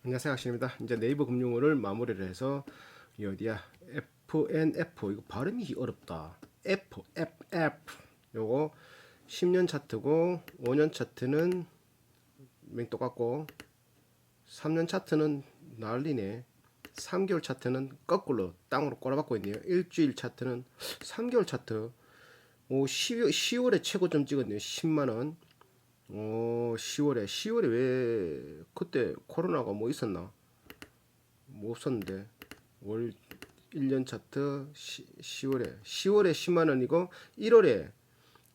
안녕하세요, 학신입니다. 이제 네이버 금융을 마무리를 해서 이 어디야? FNF 이거 발음이 어렵다. F 요거 10년 차트고 5년 차트는 맹 똑같고 3년 차트는 난리네. 3개월 차트는 거꾸로 땅으로 꼬라박고 있네요. 일주일 차트는 3개월 차트. 오, 10월에 최고점 찍었네요. 10만 원. 오, 10월에 왜 그때 코로나가 뭐 있었나? 뭐 없었는데 월 1년 차트 10월에 10만원이고 1월에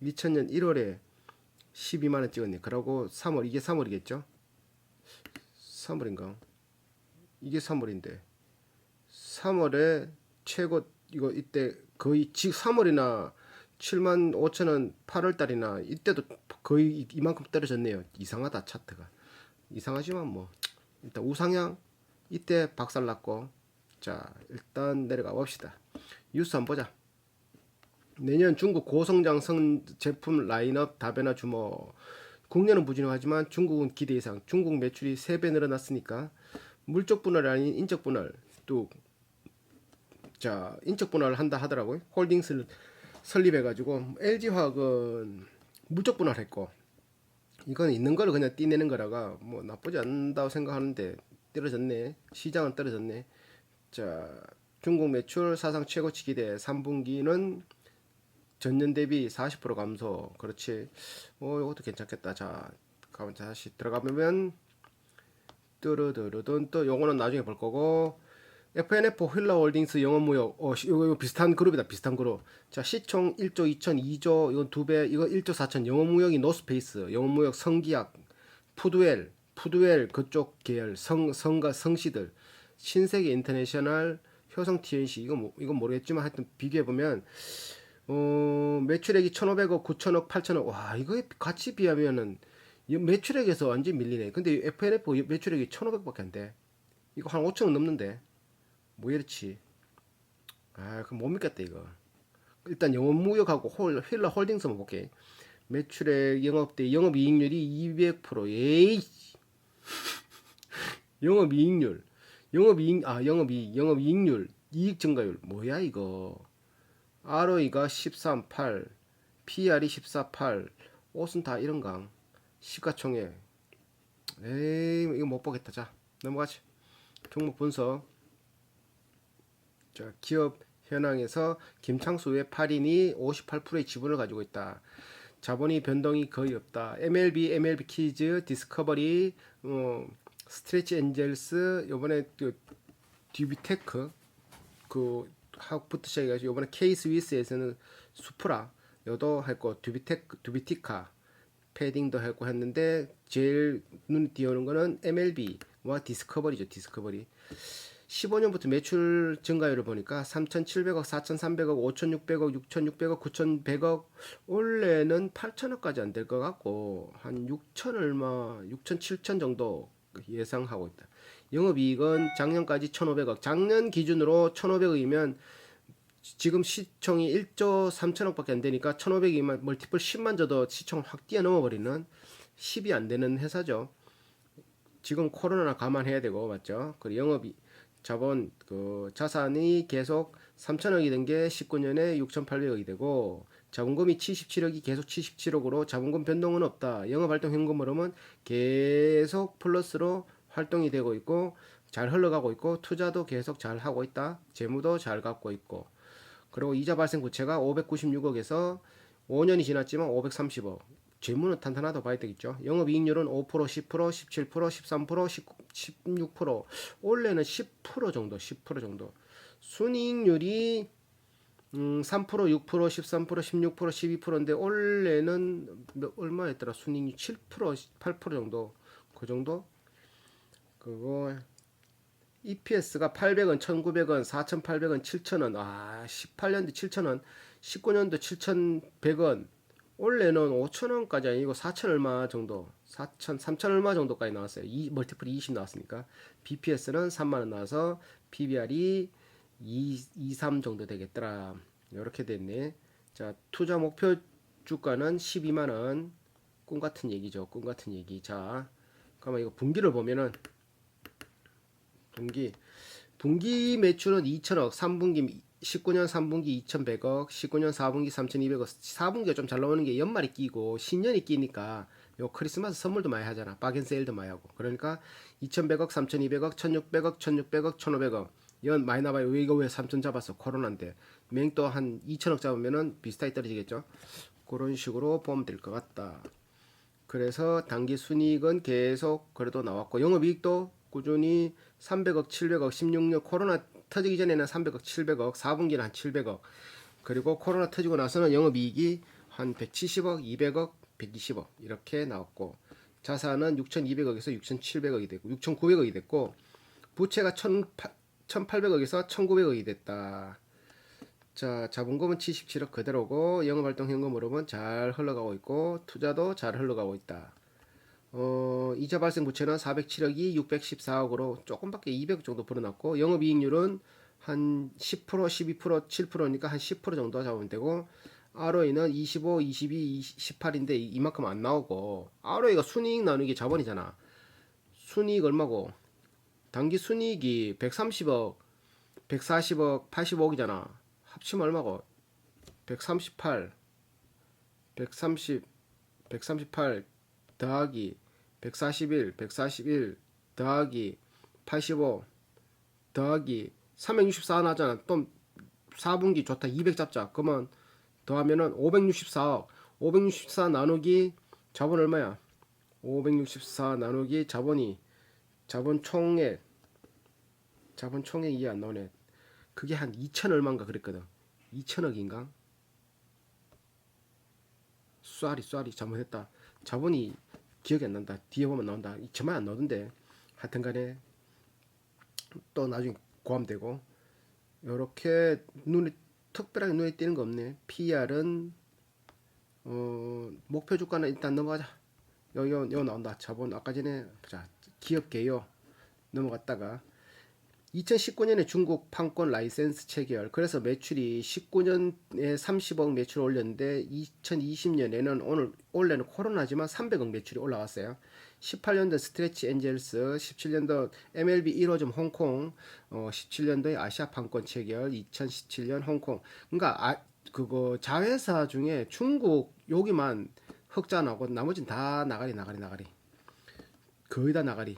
2000년 1월에 12만원 찍었네. 그러고 3월 이게 3월이겠죠? 3월인가? 이게 3월인데 3월에 최고 이거 이때 거의 3월이나 7만 5천원 8월달이나 이때도 거의 이만큼 떨어졌네요. 이상하다 차트가. 이상하지만 뭐 일단 우상향 이때 박살났고 자 일단 내려가 봅시다. 뉴스 한번 보자. 내년 중국 고성장 제품 라인업 다변화 주목. 국내는 부진하지만 중국은 기대 이상. 중국 매출이 3배 늘어났으니까 물적 분할이 아닌 인적 분할 또 자 인적 분할을 한다 하더라고요. 홀딩스를 설립해가지고 LG화학은 물적 분할했고 이건 있는 거를 그냥 띠내는 거라가 뭐 나쁘지 않다고 생각하는데 떨어졌네. 시장은 떨어졌네. 자, 중국 매출 사상 최고치 기대 3분기는 전년 대비 40% 감소. 그렇지. 이것도 괜찮겠다. 자, 가면 다시 들어가면 뚜르르르든 또 요거는 나중에 볼 거고 FNF 휠라홀딩스 영업무역 이거 비슷한 그룹이다. 비슷한 그룹. 자, 시총 1조 2천 2조 이건 2배 이거 1조 4천 영업무역이 노스페이스 영업무역 성기약 푸드웰 그쪽 계열 성시들 신세계 인터내셔널 효성 TNC 이건 모르겠지만 하여튼 비교해 보면 매출액이 1,500억, 9천억, 8천억 와 이거에 같이 비하면은 매출액에서 완전 밀리네. 근데 FNF 매출액이 1,500밖에 안 돼. 이거 한 5천억 넘는데 뭐 이렇지. 아 그럼 못 믿겠다 이거. 일단 영업무역하고 휠라 홀딩스만 볼게. 매출액 영업대 영업이익률이 200% 에이 영업이익률 영업이익률 이익 증가율 뭐야 이거. ROE가 13.8 PR이 14.8 옷은 다 이런강 시가총액 에이 이거 못 보겠다. 자 넘어가지. 종목 분석. 자 기업 현황에서 김창수 외 8인이 58%의 지분을 가지고 있다. 자본이 변동이 거의 없다. MLB 키즈 디스커버리 스트레치 엔젤스 요번에 그 듀비테크 그 학부터 시작해가지고 요번에 K 스위스에서는 수프라 요도 했고 듀비티카 패딩도 했고 했는데 제일 눈에 띄어오는 거는 MLB와 디스커버리죠. 디스커버리 15년부터 매출 증가율을 보니까 3,700억, 4,300억, 5,600억, 6,600억, 9,100억 원래는 8천억까지 안 될 것 같고 한 6천 얼마, 6천, 7천 정도 예상하고 있다. 영업이익은 작년까지 1,500억, 작년 기준으로 1,500억이면 지금 시총이 1조 3천억밖에 안 되니까 1,500이면 멀티플 10만 줘도 시총 확 뛰어넘어 버리는 10이 안 되는 회사죠. 지금 코로나 감안해야 되고 맞죠? 그리고 영업이 자본 그 자산이 계속 3천억이 된 게 19년에 6,800억이 되고 자본금이 77억이 계속 77억으로 자본금 변동은 없다. 영업활동 현금 흐름은 계속 플러스로 활동이 되고 있고 잘 흘러가고 있고 투자도 계속 잘 하고 있다. 재무도 잘 갖고 있고 그리고 이자 발생 부채가 596억에서 5년이 지났지만 530억. 재무는 탄탄하다고 봐야 되겠죠. 영업이익률은 5%, 10%, 17%, 13%, 16%. 원래는 10% 정도, 10% 정도. 순이익률이 3%, 6%, 13%, 16%, 12%인데 원래는 얼마였더라? 순이익률 7%, 8% 정도. 그 정도? 그거 EPS가 800원, 1900원, 4800원, 7000원. 아, 18년도 7000원, 19년도 7100원. 원래는 5천원까지 아니고 4천 얼마 정도, 4천, 3천 얼마 정도까지 나왔어요. 멀티플이 20 나왔으니까. BPS는 3만원 나와서 PBR이 3 정도 되겠더라. 이렇게 됐네. 자, 투자 목표 주가는 12만원. 꿈 같은 얘기죠. 꿈 같은 얘기. 자, 그러면 이거 분기를 보면은 분기 매출은 2천억, 3분기 19년 3분기 2,100억, 19년 4분기 3,200억. 4분기가 좀 잘 나오는 게 연말이 끼고 신년이 끼니까 요 크리스마스 선물도 많이 하잖아. 박앤세일도 많이 하고. 그러니까 2,100억, 3,200억, 1,600억, 1,600억, 1,500억. 연 많이 나와요. 이거 왜 3,000 잡았어? 코로나인데. 맹또 한 2천억 잡으면은 비슷하게 떨어지겠죠. 그런 식으로 보면 될 것 같다. 그래서 단기 순이익은 계속 그래도 나왔고 영업이익도 꾸준히 300억, 700억, 16년 코로나 터지기 전에는 300억, 700억, 4분기는 한 700억. 그리고 코로나 터지고 나서는 영업이익이 한 170억, 200억, 120억 이렇게 나왔고 자산은 6,200억에서 6,700억이 됐고 6,900억이 됐고 부채가 1,800억에서 1,900억이 됐다. 자, 자본금은 77억 그대로고 영업활동 현금 흐름은 잘 흘러가고 있고 투자도 잘 흘러가고 있다. 이자 발생 부채는 407억이 614억으로 조금밖에 200억 정도 벌어놨고 영업이익률은 한 10%, 12%, 7%니까 한 10% 정도 잡으면 되고 ROE는 25, 22, 18인데 이만큼 안 나오고 ROE가 순이익 나누기 자본이잖아. 순이익 얼마고? 단기 순이익이 130억, 140억, 85억이잖아. 합치면 얼마고? 138, 130, 138 더하기 141, 141 더하기 85 더하기 364 나잖아. 또 4분기 좋다. 200 잡자. 그러면 더하면은 564억. 564 나누기 자본 얼마야? 564 나누기 자본 총액 이해 안 나오네. 그게 한 2천 얼마인가 그랬거든. 2천억인가? 쏘리 잘못했다. 자본이 기억이 안 난다. 뒤에 보면 나온다. 저만 안 나오던데. 하여튼간에 또 나중에 고함되고 요렇게 특별하게 눈에 띄는 거 없네. PR은 목표 주가는 일단 넘어가자. 요 나온다. 자본 아까 전에 자 기업 개요 넘어갔다가 2019년에 중국 판권 라이센스 체결. 그래서 매출이 19년에 30억 매출 올렸는데 2020년에는 올해는 코로나지만 300억 매출이 올라갔어요. 18년도 스트레치 엔젤스, 17년도 MLB 1호점 홍콩, 17년도에 아시아 판권 체결, 2017년 홍콩. 그러니까 그거 자회사 중에 중국 여기만 흑자 나고 나머지는 다 나가리. 거의 다 나가리.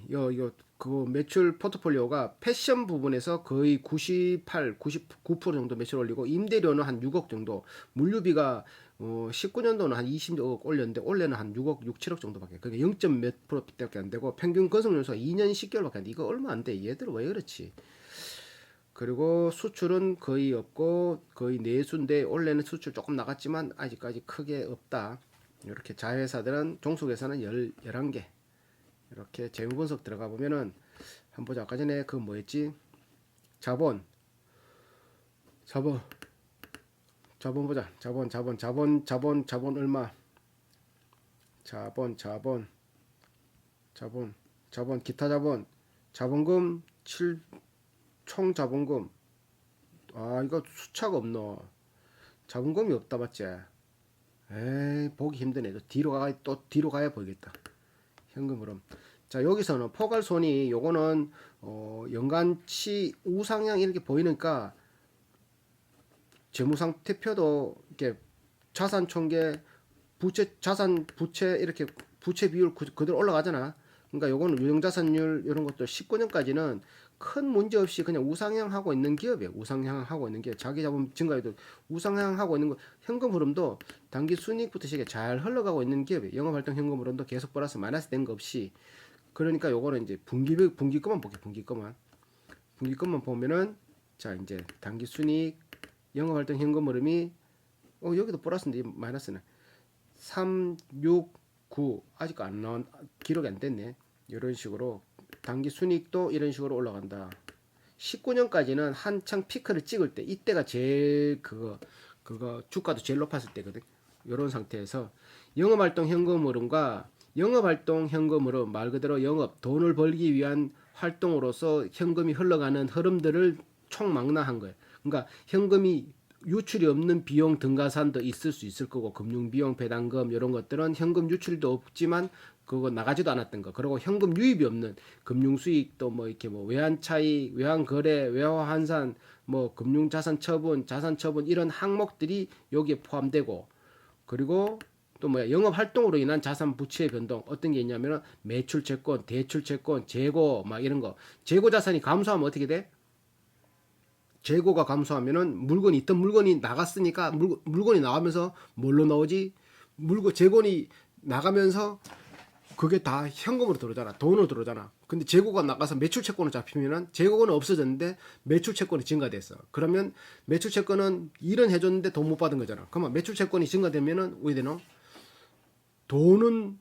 그 매출 포트폴리오가 패션 부분에서 거의 98, 99% 정도 매출 올리고 임대료는 한 6억 정도. 물류비가 19년도는 한 20억 올렸는데 올해는 한 6억, 6, 7억 정도밖에. 그게 0. 몇 %밖에 안 되고 평균 건설 연수가 2년 10개월밖에 안 돼. 이거 얼마 안 돼. 얘들 왜 그렇지? 그리고 수출은 거의 없고 거의 내수인데 올해는 수출 조금 나갔지만 아직까지 크게 없다. 이렇게 자회사들은 종속회사는 11개. 이렇게 재무 분석 들어가 보면은 한번 보자. 아까 전에 그 뭐였지? 자본 보자. 자본 얼마? 기타 자본금 총 자본금. 이거 수차가 없노. 자본금이 없다 맞지? 에이 보기 힘드네. 또 뒤로 가야 보이겠다. 현금 흐름. 자 여기서는 포괄손이 요거는 연간치 우상향 이렇게 보이니까 재무상태표도 이렇게 자산 총계 부채 이렇게 부채 비율 그대로 올라가잖아. 그러니까 요거는 유형자산율 이런 것도 19년까지는 큰 문제 없이 그냥 우상향하고 있는 기업이에요. 우상향하고 있는 게 자기 자본 증가에도 우상향하고 있는 거. 현금 흐름도 단기 순이익부터 시작해 잘 흘러가고 있는 기업이에요. 영업활동 현금 흐름도 계속 플러스 마이너스 된 거 없이. 그러니까 요거는 이제 분기 것만 볼게. 분기 것만 보면은 자 이제 단기 순이익 영업활동 현금 흐름이 여기도 플러스인데 마이너스는 3, 6, 9 아직 안 나온 기록이 안 됐네. 이런 식으로 단기 순이익도 이런 식으로 올라간다. 19년까지는 한창 피크를 찍을 때 이때가 제일 그거 주가도 제일 높았을 때거든. 이런 상태에서 영업활동 현금 흐름과 영업활동 현금 흐름 말 그대로 돈을 벌기 위한 활동으로서 현금이 흘러가는 흐름들을 총망라한 거예요. 그러니까 현금이 유출이 없는 비용 등가산도 있을 수 있을 거고 금융비용 배당금 이런 것들은 현금 유출도 없지만 그거 나가지도 않았던 거, 그리고 현금 유입이 없는 금융 수익, 또 뭐 이렇게 뭐 외환 차익, 외환 거래, 외화 환산, 뭐 금융 자산 처분, 자산 처분 이런 항목들이 여기에 포함되고, 그리고 또 뭐야, 영업 활동으로 인한 자산 부채의 변동 어떤 게 있냐면은 매출 채권, 대출 채권, 재고 막 이런 거. 재고 자산이 감소하면 어떻게 돼? 재고가 감소하면은 물건이 있던 물건이 나갔으니까 물건이 나가면서 뭘로 나오지? 재고니 나가면서 그게 다 현금으로 들어오잖아. 돈으로 들어오잖아. 근데 재고가 나가서 매출 채권으로 잡히면은 재고는 없어졌는데 매출 채권이 증가됐어. 그러면 매출 채권은 일은 해줬는데 돈 못 받은 거잖아. 그러면 매출 채권이 증가되면은 왜 되노? 돈은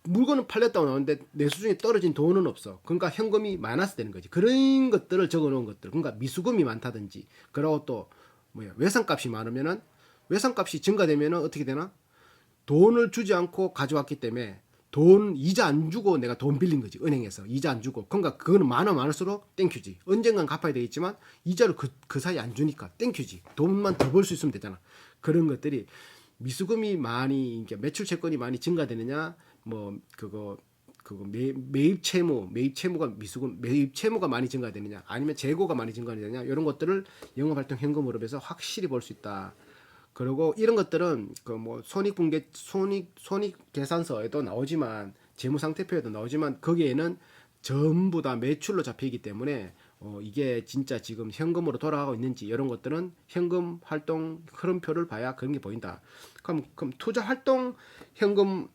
물건은 팔렸다고 나오는데 내 수준이 떨어진 돈은 없어. 그러니까 현금이 마이너스 되는 거지. 그런 것들을 적어 놓은 것들. 그러니까 미수금이 많다든지, 그리고 또 뭐야, 외상값이 많으면은, 외상값이 증가되면은 어떻게 되나? 돈을 주지 않고 가져왔기 때문에 돈 이자 안 주고 내가 돈 빌린 거지. 은행에서 이자 안 주고. 그러니까 그거는 많을수록 땡큐지. 언젠간 갚아야 되겠지만 이자를 그 사이 안 주니까 땡큐지. 돈만 더 벌 수 있으면 되잖아. 그런 것들이 미수금이 많이, 이게 매출 채권이 많이 증가되느냐, 뭐 그거 매입 채무가 미수금, 매입 채무가 많이 증가되느냐, 아니면 재고가 많이 증가되느냐, 이런 것들을 영업활동 현금 흐름에서 확실히 볼 수 있다. 그리고 이런 것들은 그 뭐 손익 계산서에도 나오지만, 재무상태표에도 나오지만, 거기에는 전부 다 매출로 잡히기 때문에 이게 진짜 지금 현금으로 돌아가고 있는지, 이런 것들은 현금 활동 흐름표를 봐야 그런 게 보인다. 그럼 투자 활동 현금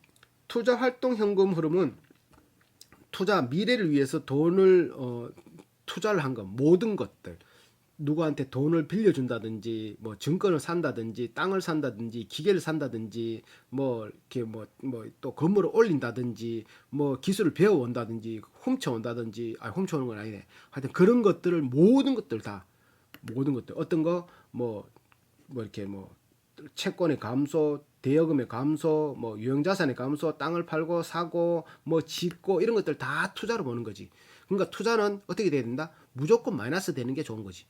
흐름은 미래를 위해서 돈을 투자를 한 것, 모든 것들, 누구한테 돈을 빌려준다든지, 뭐 증권을 산다든지, 땅을 산다든지, 기계를 산다든지, 뭐 이렇게 뭐 또 건물을 올린다든지, 뭐 기술을 배워온다든지, 훔쳐온다든지, 훔쳐오는 건 아니네. 하여튼 그런 것들을, 모든 것들 다, 모든 것들, 어떤 거 이렇게 뭐 채권의 감소, 대여금의 감소, 뭐 유형자산의 감소, 땅을 팔고 사고 뭐 짓고 이런 것들 다 투자로 보는 거지. 그러니까 투자는 어떻게 돼야 된다? 무조건 마이너스 되는 게 좋은 거지.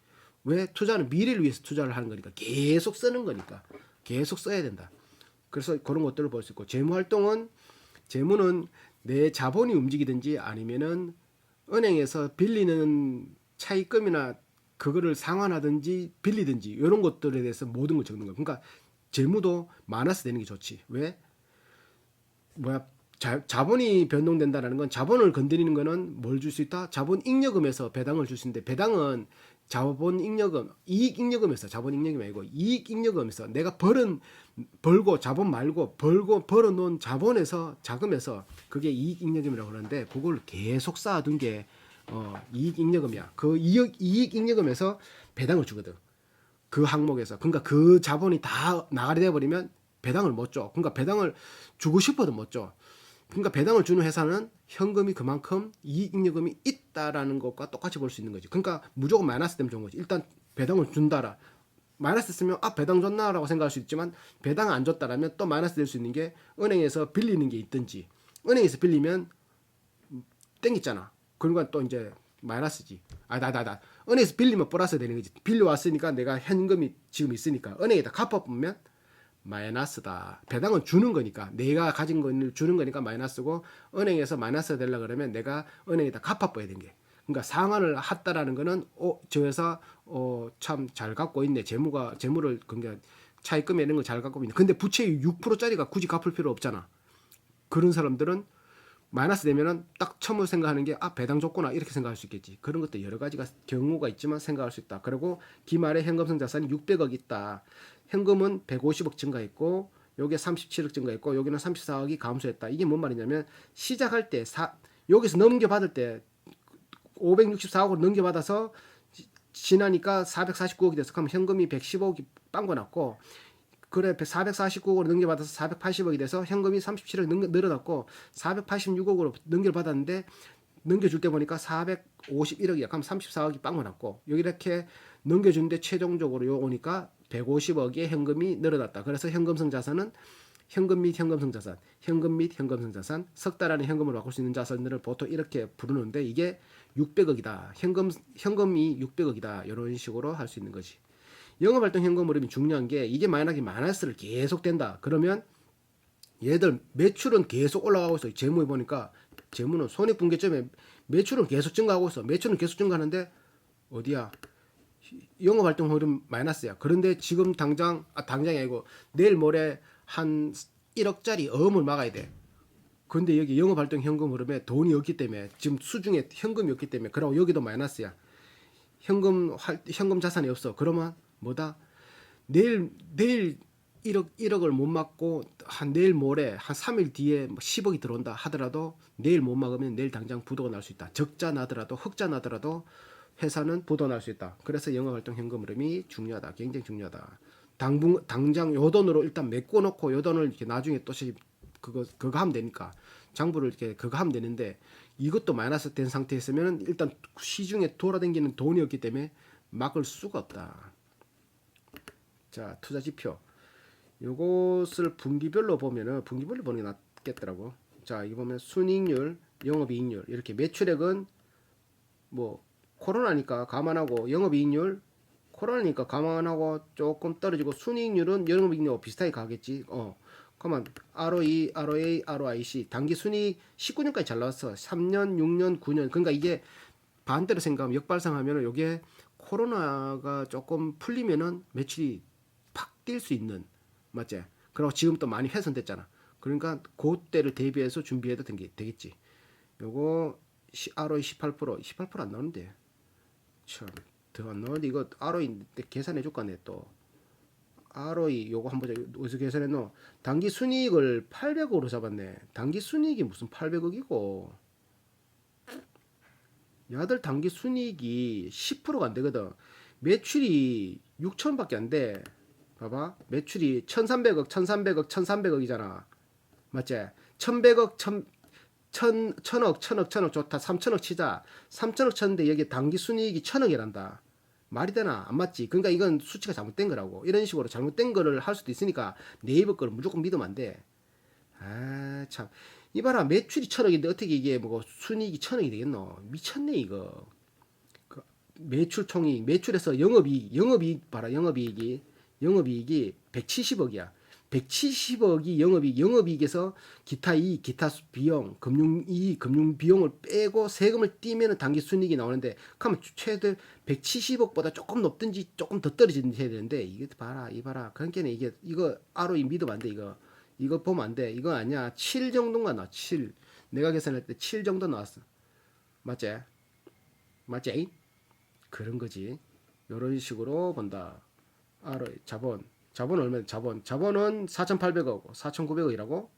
왜? 투자는 미래를 위해서 투자를 하는 거니까, 계속 쓰는 거니까 계속 써야 된다. 그래서 그런 것들을 볼 수 있고, 재무는 내 자본이 움직이든지, 아니면은 은행에서 빌리는 차입금이나 그거를 상환하든지 빌리든지, 이런 것들에 대해서 모든 걸 적는 거야. 그러니까 재무도 마이너스 되는 게 좋지. 왜? 뭐야, 자본이 변동된다라는 건, 자본을 건드리는 거는 뭘 줄 수 있다? 자본 잉여금에서 배당을 줄 수 있는데, 배당은 자본 잉여금, 이익 잉여금에서, 자본 잉여금이 아니고 이익 잉여금에서, 내가 벌고 자본 말고 벌어놓은 자금에서, 그게 이익 잉여금이라고 그러는데, 그걸 계속 쌓아둔 게 이익 잉여금이야. 그 이익 잉여금에서 배당을 주거든. 그 항목에서. 그러니까 그 자본이 다 나가리 돼 버리면 배당을 못 줘. 그러니까 배당을 주고 싶어도 못 줘. 그러니까 배당을 주는 회사는 현금이 그만큼 이익잉여금이 있다라는 것과 똑같이 볼 수 있는 거지. 그러니까 무조건 마이너스 되면 좋은 거지. 일단 배당을 준다라. 마이너스 쓰면 배당 줬나라고 생각할 수 있지만, 배당 안 줬다라면 또 마이너스 될 수 있는 게, 은행에서 빌리는 게 있든지, 은행에서 빌리면 땡겼잖아. 그러니까 또 이제 마이너스지. 은행에서 빌리면 플러스 되는 거지. 빌려왔으니까 내가 현금이 지금 있으니까 은행에다 갚아보면 마이너스다. 배당은 주는 거니까, 내가 가진 걸 주는 거니까 마이너스고, 은행에서 마이너스 되려 그러면 내가 은행에다 갚아봐야 되는 게. 그러니까 상환을 했다라는 거는 저 회사 참 잘 갖고 있네. 재무를, 그러니까 차입금 이런 거 잘 갖고 있네. 근데 부채 6%짜리가 굳이 갚을 필요 없잖아. 그런 사람들은 마이너스 되면은 딱 처음 생각하는 게, 배당 줬구나, 이렇게 생각할 수 있겠지. 그런 것도 여러 가지가 경우가 있지만 생각할 수 있다. 그리고 기말에 현금성 자산이 600억 있다. 현금은 150억 증가했고, 요게 37억 증가했고, 여기는 34억이 감소했다. 이게 뭔 말이냐면, 시작할 때 여기서 넘겨받을 때 564억으로 넘겨받아서 지나니까 449억이 돼서, 그럼 현금이 115억이 빵거 났고, 그래 449억으로 넘겨받아서 480억이 돼서 현금이 37억 늘어났고, 486억으로 넘겨받았는데 넘겨줄 때 보니까 451억이야. 그럼 34억이 빵거 났고, 여기 이렇게 넘겨주는데 최종적으로 요 오니까 150억의 현금이 늘어났다. 그래서 현금성 자산은 현금 및 현금성 자산, 현금 및 현금성 자산, 석 달 안에 현금으로 바꿀 수 있는 자산들을 보통 이렇게 부르는데, 이게 600억이다. 현금이 600억이다. 이런 식으로 할 수 있는 거지. 영업활동 현금 흐름이 중요한 게, 이게 만약에 마이너스를 계속 된다. 그러면 얘들 매출은 계속 올라가고 있어. 재무에 보니까 재무는 손익분기점에 매출은 계속 증가하고 있어. 매출은 계속 증가하는데 어디야? 영업활동 흐름 마이너스야. 그런데 지금 당장이 아니고 내일 모레 한 1억짜리 어음을 막아야 돼. 근데 여기 영업활동 현금 흐름에 돈이 없기 때문에 지금 수중에 현금이 없기 때문에 그러고 여기도 마이너스야. 현금 자산이 없어. 그러면 뭐다? 내일 1억을 못 막고 한 내일 모레 한 3일 뒤에 10억이 들어온다 하더라도 내일 못 막으면 내일 당장 부도가 날 수 있다. 적자 나더라도 흑자 나더라도 회사는 부도 날 수 있다. 그래서 영업활동 현금 흐름이 중요하다. 굉장히 중요하다. 당장 요 돈으로 일단 메꿔 놓고 요 돈을 이렇게 나중에 또 그거 하면 되니까 장부를 이렇게 그거 하면 되는데 이것도 마이너스 된 상태였으면 일단 시중에 돌아다니는 돈이 없기 때문에 막을 수가 없다. 자, 투자 지표. 요것을 분기별로 보면은 분기별로 보는 게 낫겠더라고. 자, 이거 보면 순이익률, 영업이익률 이렇게 매출액은 뭐 코로나니까 감안하고 영업이익률 코로나니까 감안하고 조금 떨어지고 순이익률은 영업이익률과 비슷하게 가겠지. 그러면 ROE, ROA, ROIC 단기 순이익 19년까지 잘 나왔어. 3년, 6년, 9년. 그러니까 이게 반대로 생각하면 역발상하면은 요게 코로나가 조금 풀리면은 매출이 팍 뛸 수 있는 맞지? 그리고 지금 또 많이 훼손됐잖아. 그러니까 그때를 대비해서 준비해도 되겠지. 요거 ROE 18%, 18%안 나오는데 참 더 안 나오는데 이거 ROE 계산해 줄까 내 또. ROE 요거 한번 보자. 어디서 계산했노? 단기 순이익을 800억으로 잡았네. 단기 순이익이 무슨 800억이고? 야들 단기 순이익이 10%가 안 되거든. 매출이 6천밖에 안 돼. 봐봐. 매출이 1300억, 1300억, 1300억이잖아. 맞지? 1100억, 1000억, 1000억 좋다. 3000억 치자. 3000억 쳤는데 여기 단기 순이익이 1000억이란다. 말이 되나? 안 맞지? 그러니까 이건 수치가 잘못된 거라고. 이런 식으로 잘못된 거를 할 수도 있으니까 네이버 거를 무조건 믿으면 안 돼. 아, 참. 이봐라. 매출이 1000억인데 어떻게 이게 뭐 순이익이 1000억이 되겠노? 미쳤네, 이거. 그 매출 총이익, 매출에서 영업이익 봐라. 영업이익이 170억이야. 170억이 영업이익에서 기타 이익, 기타 비용, 금융이익, 금융비용을 빼고 세금을 떼면 단기 순이익이 나오는데, 그러면 최대 170억보다 조금 높든지 조금 더 떨어지든지 해야 되는데, 이게 봐라. 그러니까 이거 ROE 믿으면 안 돼, 이거 보면 안 돼. 이거 아니야. 7 정도가 나와, 7. 내가 계산할 때 7 정도 나왔어. 맞지? 맞지? 그런 거지. 이런 식으로 본다. 자본 얼마? 자본은 4,800억, 4,900억이라고?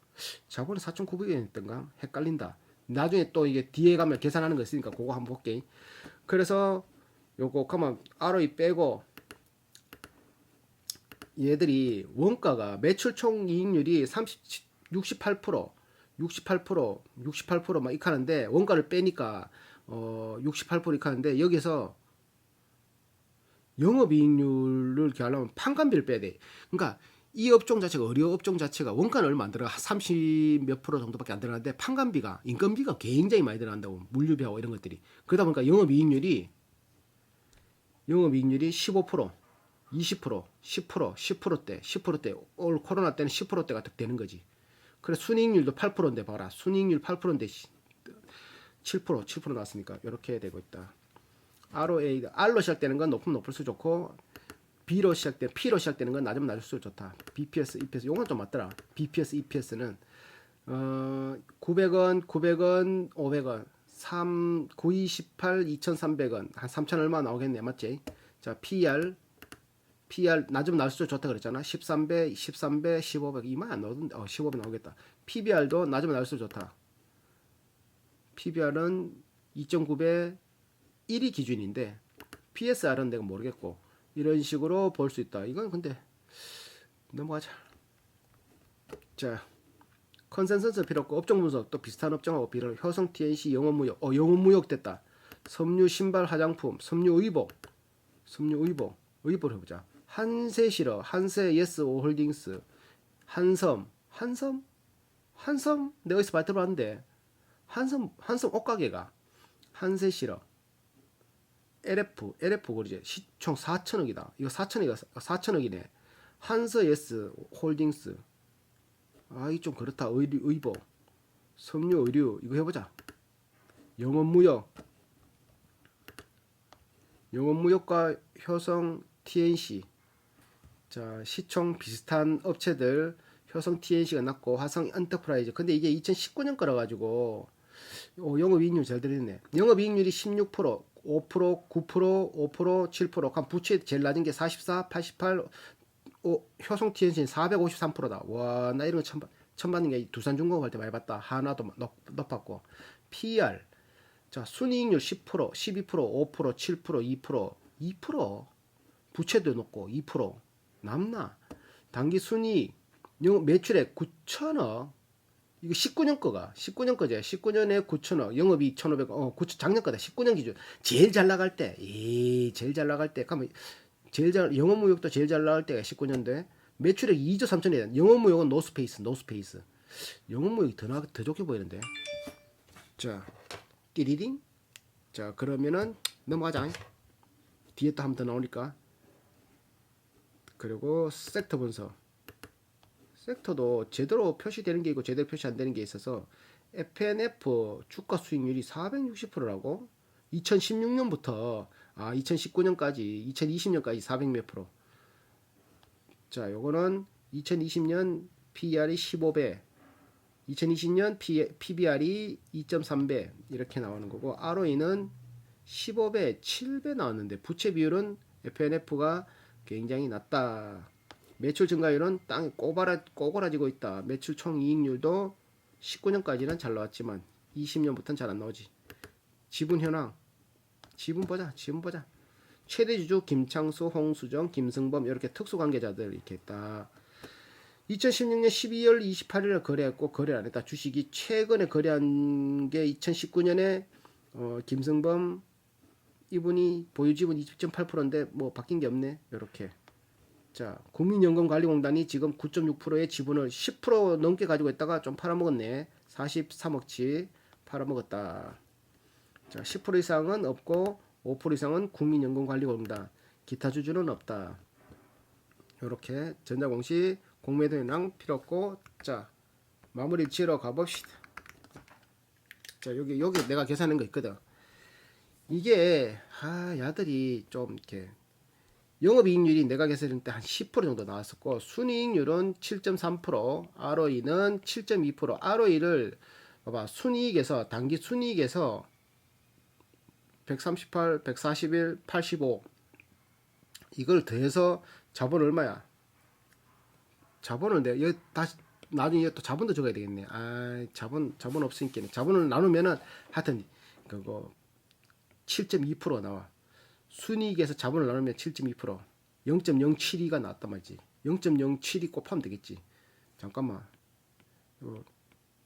자본은 4,900억이었던가? 헷갈린다. 나중에 또 이게 뒤에 가면 계산하는 거 있으니까 그거 한번 볼게. 그래서 요거 가면 ROE 빼고 얘들이 원가가 매출 총 이익률이 68%, 68%막 이렇게 하는데 원가를 빼니까 68% 이렇게 하는데 여기서 영업이익률을 이렇게 하려면 판관비를 빼야 돼. 그러니까 이 업종 자체가 의료 업종 자체가 원가는 얼마 안 들어가 30 몇 프로 정도밖에 안 들어가는데 판관비가 인건비가 굉장히 많이 들어간다고 물류비하고 이런 것들이 그러다 보니까 영업이익률이 15% 20% 10% 10%대 올 코로나 때는 10%대가 되는 거지. 그래 순이익률도 8%인데 봐라 순이익률 8%인데 7% 나왔으니까 이렇게 되고 있다. ROA R로 시작되는 건 높을수록 좋고 B로 시작된 P로 시작되는 건 낮으면 낮을수록 좋다. BPS, EPS 요건 좀 맞더라. BPS, EPS는 900원, 500원, 9218, 2300원 한 3000 얼마 나오겠네. 맞지? 자, PR 낮으면 낮을수록 좋다 그랬잖아. 13배, 15배 이만 안 나오던데 15배 나오겠다. PBR도 낮으면 낮을수록 좋다. PBR은 2.9배 1이 기준인데 PSR은 내가 모르겠고 이런 식으로 볼 수 있다. 이건 근데 넘어가자. 자, 컨센서스 필요 없고 업종 분석 또 비슷한 업종하고 비례 효성 TNC 영업무역 영업무역 됐다. 섬유 신발 화장품 섬유 의복을 해보자. 한세실업 한세 예스오 홀딩스 한섬 내가 어디서 많이 들어봤는데 한섬 옷가게가 한세실업 LF 그러지 총 4천억이다. 이거 4천억이네. 한서 예스 홀딩스 아이 좀 그렇다. 의보, 섬유, 의류 이거 해보자. 영업무역, 영업무역과 효성 TNC. 자, 시총 비슷한 업체들 효성 TNC가 났고 화성 엔터프라이즈. 근데 이게 2019년 거라 가지고 영업이익률 잘 들었네. 영업이익률이 16%, 5%, 9%, 5%, 7%. 그럼 부채 제일 낮은 게 44, 88. 효성 TNC는 453%다. 와, 나 이런 거 처음 받는 게 두산중공업 할 때 많이 봤다. 하나도 높았고. PER. 자, 순이익률 10%, 12%, 5%, 7%, 2%, 2%. 부채도 높고 2%. 남나. 단기 순이익. 매출액 9천억. 이거 19년 거가 19년 거죠. 19년에 9천억, 영업이익 1,500억. 작년 거다. 19년 기준. 제일 잘 나갈 때. 제일 잘 나갈 때. 그러면 영업무역도 제일 잘 나갈 때가 19년도에 매출액 2조 3천이다. 영업무역은 노스페이스. 영업무역이 더 좋게 보이는데. 자, 띠리링. 자, 그러면은 넘어가자. 뒤에 또 한 번 더 나오니까. 그리고 섹터 분석. 섹터도 제대로 표시되는 게 있고 제대로 표시 안 되는 게 있어서 FNF 주가 수익률이 460%라고 2016년부터 2019년까지 2020년까지 400 몇 프로. 자, 요거는 2020년 PER이 15배, 2020년 PBR이 2.3배 이렇게 나오는 거고 ROE는 15배, 7배 나왔는데 부채 비율은 FNF가 굉장히 낮다. 매출 증가율은 땅에 꼬그라지고 있다. 매출 총이익률도 19년까지는 잘 나왔지만 20년부터는 잘 안 나오지. 지분 현황. 지분 보자. 최대 주주 김창수, 홍수정, 김승범 이렇게 특수관계자들 이렇게 있다. 2016년 12월 28일에 거래했고 거래 안 했다. 주식이 최근에 거래한 게 2019년에 김승범 이분이 보유지분 20.8%인데 뭐 바뀐 게 없네. 이렇게. 자, 국민연금관리공단이 지금 9.6%의 지분을 10% 넘게 가지고 있다가 좀 팔아먹었네. 43억치 팔아먹었다. 자, 10% 이상은 없고 5% 이상은 국민연금관리공단. 기타 주주는 없다. 요렇게 전자공시 공매도 현황 필요 없고. 자, 마무리 지으러 가봅시다. 자, 여기 내가 계산한 거 있거든. 이게 야들이 좀 이렇게 영업이익률이 내가 계산할 때 한 10% 정도 나왔었고 순이익률은 7.3%, ROE는 7.2%. ROE를 봐봐. 순이익에서 단기 순이익에서 138, 141, 85 이걸 더해서 자본 얼마야? 자본은 내가 여기 다시 나중에 또 자본도 적어야 되겠네. 자본 없으니까 자본을 나누면은 하여튼 그거 7.2% 나와. 순이익에서 자본을 나누면 7.2%, 0.072가 나왔단 말이지. 0.072 곱하면 되겠지. 잠깐만.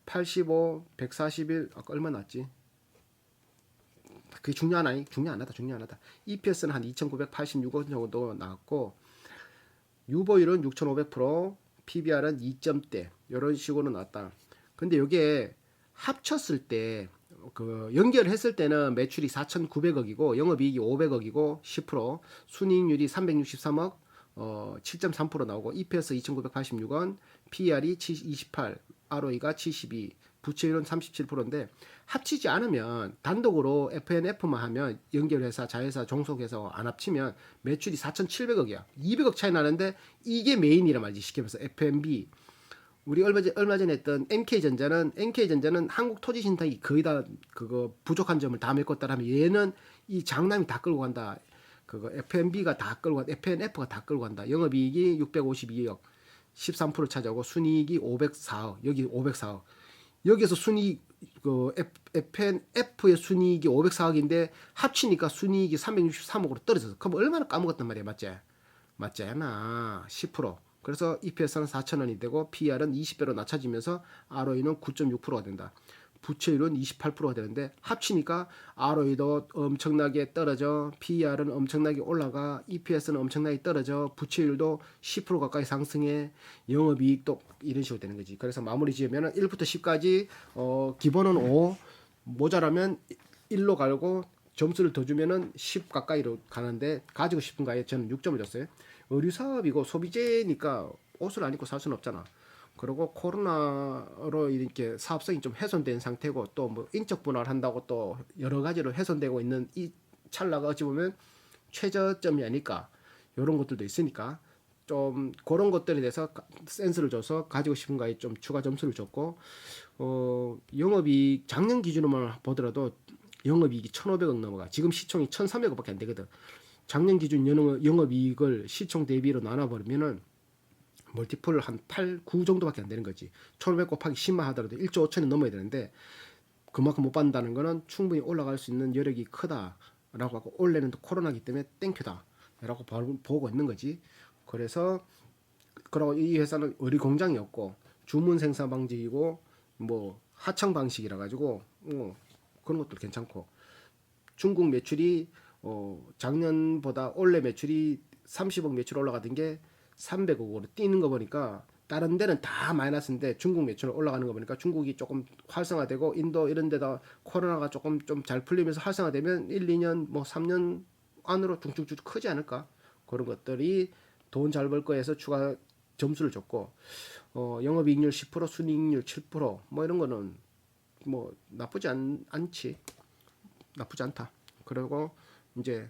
85, 141 아까 얼마 나왔지? 그게 중요하나? 중요 안 하다. EPS는 한 2,986원 정도 나왔고 유보율은 6,500%, PBR은 2점대 이런 식으로 나왔다. 근데 이게 합쳤을 때 그 연결했을 때는 매출이 4,900억이고 영업이익이 500억이고 10%, 순이익률이 363억 7.3% 나오고 EPS 2,986원, PER이 28, ROE가 72, 부채율은 37%인데 합치지 않으면 단독으로 FNF만 하면 연결회사, 자회사, 종속회사 안 합치면 매출이 4,700억이야. 200억 차이 나는데 이게 메인이란 말이지. 쉽게 말해서 FNB. 우리 얼마 전에 했던 NK전자는 한국토지신탁이 거의 다 그거 부족한 점을 다 메꿨다라면 얘는 이 장남이 다 끌고 간다. 그거 FNB가 다 끌고 간다. FNF가 다 끌고 간다. 영업이익이 652억 13% 차지하고 순이익이 504억. 여기 504억. 여기서 순이익 그 FNF의 순이익이 504억인데 합치니까 순이익이 363억으로 떨어졌어. 그럼 얼마나 까먹었단 말이야. 맞잖아. 10%. 그래서 EPS는 4,000원이 되고 PER은 20배로 낮춰지면서 ROE는 9.6%가 된다. 부채율은 28%가 되는데 합치니까 ROE도 엄청나게 떨어져, PER은 엄청나게 올라가, EPS는 엄청나게 떨어져, 부채율도 10% 가까이 상승해, 영업이익도 이런 식으로 되는 거지. 그래서 마무리 지으면 1부터 10까지 기본은 5, 모자라면 1로 갈고 점수를 더 주면은 10 가까이로 가는데 가지고 싶은가에 저는 6점을 줬어요. 의류 사업이고 소비재니까 옷을 안 입고 살 수는 없잖아. 그리고 코로나로 이렇게 사업성이 좀 훼손된 상태고 또 뭐 인적 분할을 한다고 또 여러 가지로 훼손되고 있는 이 찰나가 어찌 보면 최저점이 아닐까 이런 것들도 있으니까 좀 그런 것들에 대해서 센스를 줘서 가지고 싶은 거에 좀 추가 점수를 줬고 영업이익 작년 기준으로만 보더라도 영업이익이 1,500억 넘어가. 지금 시총이 1,300억밖에 안 되거든. 작년 기준 영업이익을 시총 대비로 나눠버리면은 멀티플 한 8, 9 정도밖에 안 되는 거지. 1,500 곱하기 10만 하더라도 1조 5천이 넘어야 되는데 그만큼 못 받는다는 거는 충분히 올라갈 수 있는 여력이 크다라고 하고 올해는 또 코로나기 때문에 땡큐다라고 보고 있는 거지. 그래서 그리고 이 회사는 의리 공장이었고 주문 생산 방식이고 뭐 하청 방식이라 가지고 그런 것도 괜찮고 중국 매출이 작년보다 올해 매출이 30억 매출 올라가던 게 300억으로 뛰는 거 보니까 다른 데는 다 마이너스인데 중국 매출 올라가는 거 보니까 중국이 조금 활성화되고 인도 이런 데다 코로나가 조금 좀 잘 풀리면서 활성화되면 1, 2년 뭐 3년 안으로 쭉쭉쭉 크지 않을까 그런 것들이 돈 잘 벌 거에서 추가 점수를 줬고 영업이익률 10% 순이익률 7%뭐 이런 거는 뭐 않지 나쁘지 않다. 그리고 이제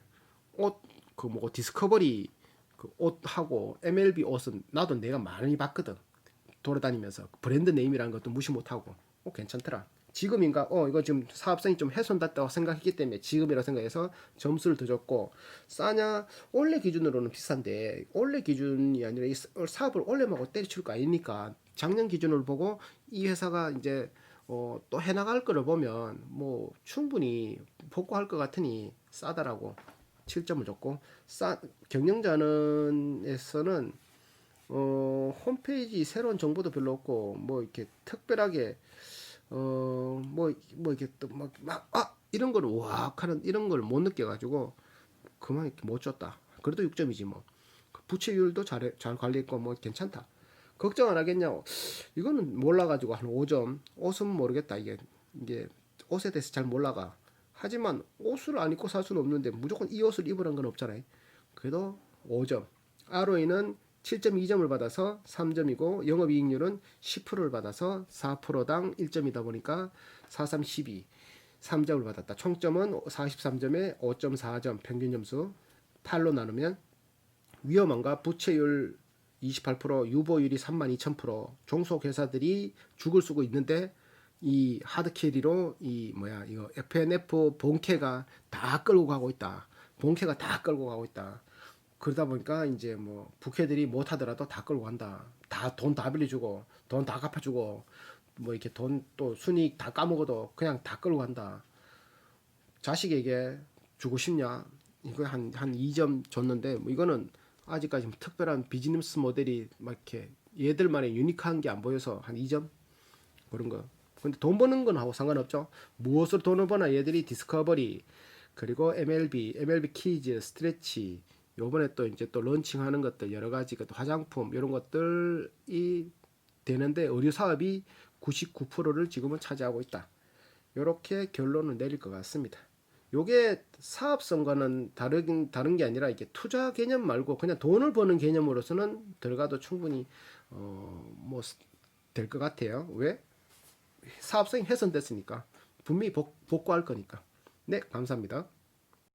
옷 그 뭐 디스커버리 그 옷하고 MLB 옷은 나도 내가 많이 봤거든. 돌아다니면서 브랜드 네임이라는 것도 무시 못하고 괜찮더라. 지금인가 이거 지금 사업성이 좀 훼손됐다고 생각했기 때문에 지금이라 생각해서 점수를 더 줬고 싸냐 올해 기준으로는 비싼데 올해 기준이 아니라 이 사업을 올해만 때려칠 거 아니니까 작년 기준을 보고 이 회사가 이제 또 해나갈 거를 보면 뭐 충분히 복구할 것 같으니 싸다라고 7점을 줬고 경영자는에서는 홈페이지 새로운 정보도 별로 없고 뭐 이렇게 특별하게 뭐 이렇게 또 이런 걸 우악 하는 이런 걸 못 느껴가지고 그만 이렇게 못 줬다. 그래도 6점이지 뭐. 부채율도 잘 관리했고 뭐 괜찮다. 걱정 안 하겠냐고. 이거는 몰라가지고 한 5점. 옷은 모르겠다. 이게 옷에 대해서 잘 몰라가. 하지만 옷을 안 입고 살 수는 없는데 무조건 이 옷을 입으라는 건 없잖아요. 그래도 5점. ROE는 7.2점을 받아서 3점이고 영업이익률은 10%를 받아서 4%당 1점이다 보니까 4, 3, 12 3점을 받았다. 총점은 43점에 5.4점 평균 점수 8로 나누면 위험한가 부채율 28% 유보율이 32,000% 종속회사들이 죽을 쓰고 있는데 이 하드캐리로 이거 FNF 본캐가 다 끌고 가고 있다. 본캐가 다 끌고 가고 있다. 그러다 보니까 이제 뭐 부캐들이 못 하더라도 다 끌고 간다. 다 돈 다 빌려주고 돈 다 갚아주고 뭐 이렇게 돈 또 순이익 다 까먹어도 그냥 다 끌고 간다. 자식에게 주고 싶냐? 이거 한 2점 줬는데 뭐 이거는 아직까지 특별한 비즈니스 모델이 막 이렇게 얘들만의 유니크한 게 안 보여서 한 2점 그런 거. 근데 돈 버는 건 하고 상관없죠. 무엇으로 돈을 버나 얘들이 디스커버리 그리고 MLB 키즈, 스트레치 요번에 또 이제 또 런칭하는 것들 여러 가지 또 화장품 이런 것들이 되는데 의류 사업이 99%를 지금은 차지하고 있다. 이렇게 결론을 내릴 것 같습니다. 요게 사업성과는 다른 게 아니라 이게 투자 개념 말고 그냥 돈을 버는 개념으로서는 들어가도 충분히 뭐 될 것 같아요. 왜? 사업성이 훼손됐으니까 분명히 복구할 거니까. 네, 감사합니다.